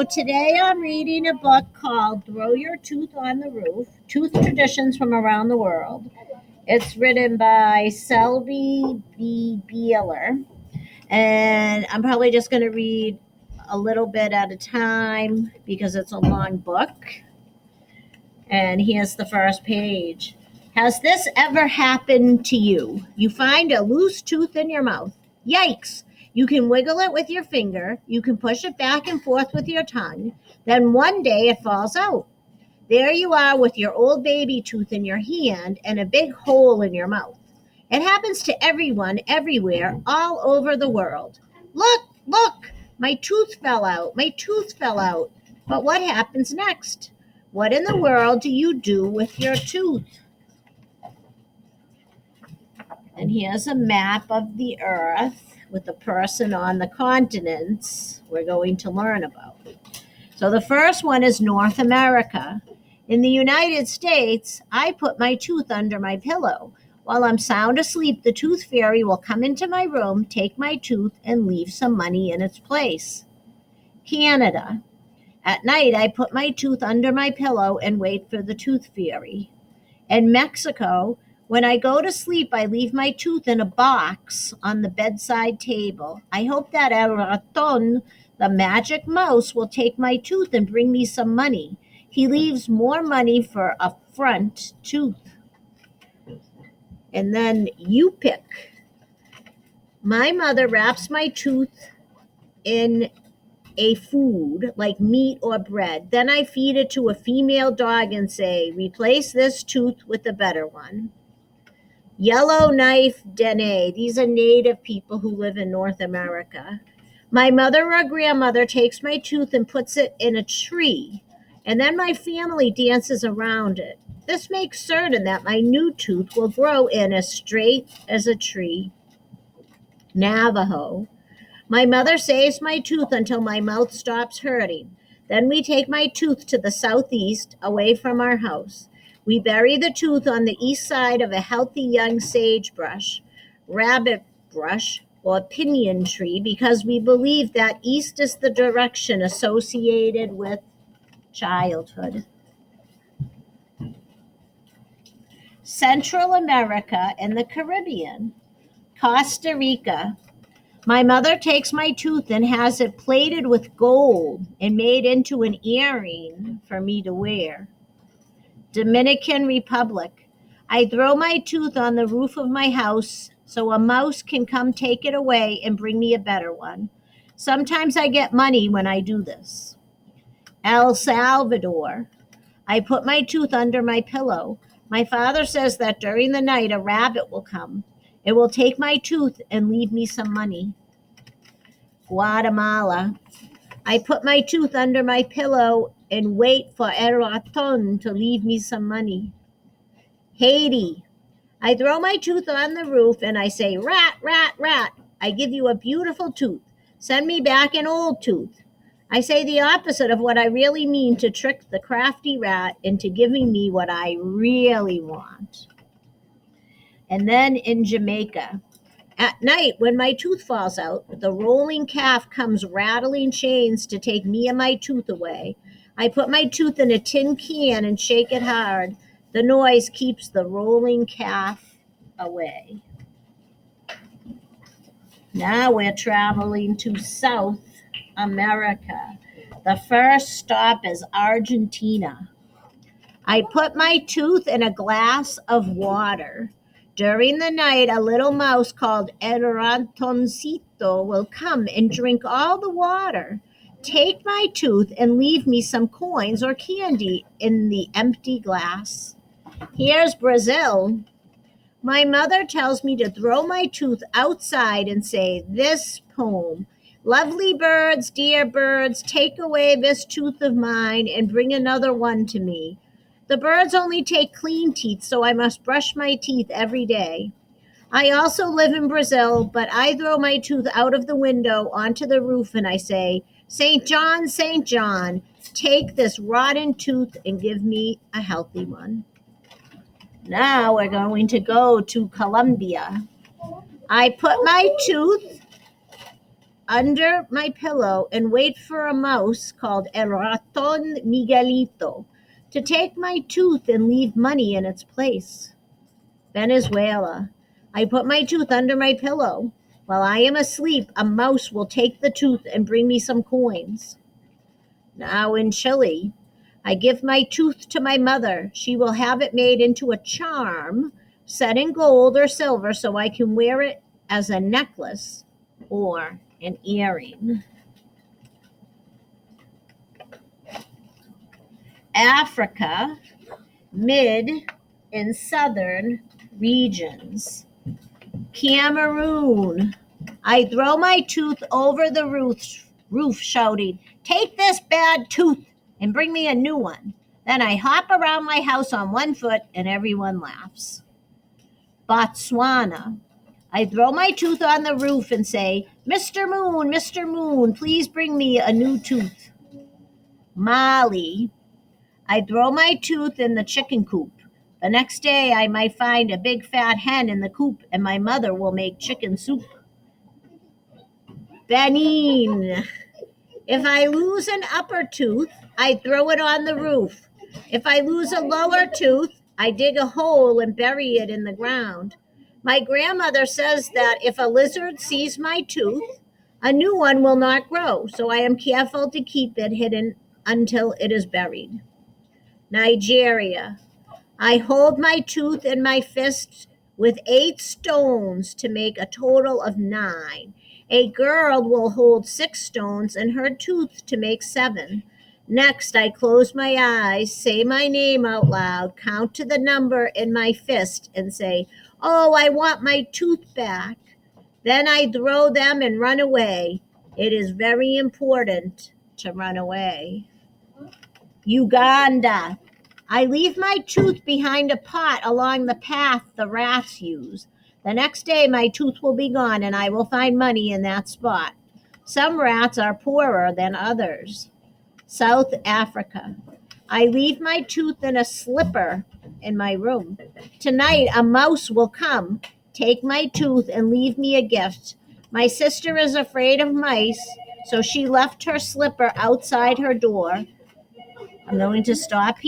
today I'm reading a book called Throw Your Tooth on the Roof, Tooth Traditions from Around the World. It's written by Selby Beeler. And I'm probably just going to read a little bit at a time because it's a long book. And here's the first page. Has this ever happened to you? You find a loose tooth in your mouth. Yikes! You can wiggle it with your finger. You can push it back and forth with your tongue. Then one day it falls out. There you are with your old baby tooth in your hand and a big hole in your mouth. It happens to everyone, everywhere, all over the world. Look, look! My tooth fell out. My tooth fell out. But what happens next? What in the world do you do with your tooth? And here's a map of the earth with a person on the continents we're going to learn about. So the first one is North America. In the United States, I put my tooth under my pillow. While I'm sound asleep, the tooth fairy will come into my room, take my tooth, and leave some money in its place. Canada. At night, I put my tooth under my pillow and wait for the tooth fairy. In Mexico, when I go to sleep, I leave my tooth in a box on the bedside table. I hope that El Raton, the magic mouse, will take my tooth and bring me some money. He leaves more money for a front tooth. And then you pick. My mother wraps my tooth in a food like meat or bread. Then I feed it to a female dog and say, replace this tooth with a better one. Yellowknife Dene. These are native people who live in North America. My mother or grandmother takes my tooth and puts it in a tree, and then my family dances around it. This makes certain that my new tooth will grow in as straight as a tree. Navajo. My mother saves my tooth until my mouth stops hurting. Then we take my tooth to the southeast, away from our house. We bury the tooth on the east side of a healthy young sagebrush, rabbit brush, or pinyon tree because we believe that east is the direction associated with childhood. Central America and the Caribbean. Costa Rica. My mother takes my tooth and has it plated with gold and made into an earring for me to wear. Dominican Republic. I throw my tooth on the roof of my house so a mouse can come take it away and bring me a better one. Sometimes I get money when I do this. El Salvador. I put my tooth under my pillow. My father says that during the night a rabbit will come. It will take my tooth and leave me some money. Guatemala. I put my tooth under my pillow and wait for El Raton to leave me some money. Haiti. I throw my tooth on the roof and I say, rat, rat, rat. I give you a beautiful tooth. Send me back an old tooth. I say the opposite of what I really mean to trick the crafty rat into giving me what I really want. And then in Jamaica. At night, when my tooth falls out, the rolling calf comes rattling chains to take me and my tooth away. I put my tooth in a tin can and shake it hard. The noise keeps the rolling calf away. Now we're traveling to South America. The first stop is Argentina. I put my tooth in a glass of water. During the night, a little mouse called El Ratoncito will come and drink all the water, take my tooth, and leave me some coins or candy in the empty glass. Here's Brazil. My mother tells me to throw my tooth outside and say this poem. Lovely birds, dear birds, take away this tooth of mine and bring another one to me. The birds only take clean teeth, so I must brush my teeth every day. I also live in Brazil, but I throw my tooth out of the window onto the roof and I say, St. John, take this rotten tooth and give me a healthy one. Now we're going to go to Colombia. I put my tooth under my pillow and wait for a mouse called El Raton Miguelito to take my tooth and leave money in its place. Venezuela. I put my tooth under my pillow. While I am asleep, a mouse will take the tooth and bring me some coins. Now in Chile, I give my tooth to my mother. She will have it made into a charm set in gold or silver so I can wear it as a necklace or an earring. Africa, mid and southern regions. Cameroon. I throw my tooth over the roof shouting, "Take this bad tooth and bring me a new one." Then I hop around my house on one foot and everyone laughs. Botswana. I throw my tooth on the roof and say, Mr. Moon, please bring me a new tooth." Mali. I throw my tooth in the chicken coop. The next day I might find a big fat hen in the coop and my mother will make chicken soup. Benin. If I lose an upper tooth, I throw it on the roof. If I lose a lower tooth, I dig a hole and bury it in the ground. My grandmother says that if a lizard sees my tooth, a new one will not grow, so I am careful to keep it hidden until it is buried. Nigeria. I hold my tooth in my fist with 8 stones to make a total of 9. A girl will hold 6 stones in her tooth to make 7. Next, I close my eyes, say my name out loud, count to the number in my fist, and say, "Oh, I want my tooth back." Then I throw them and run away. It is very important to run away. Uganda. I leave my tooth behind a pot along the path the rats use. The next day my tooth will be gone and I will find money in that spot. Some rats are poorer than others. South Africa. I leave my tooth in a slipper in my room. Tonight a mouse will come, take my tooth, and leave me a gift. My sister is afraid of mice, so she left her slipper outside her door. I'm going to stop here.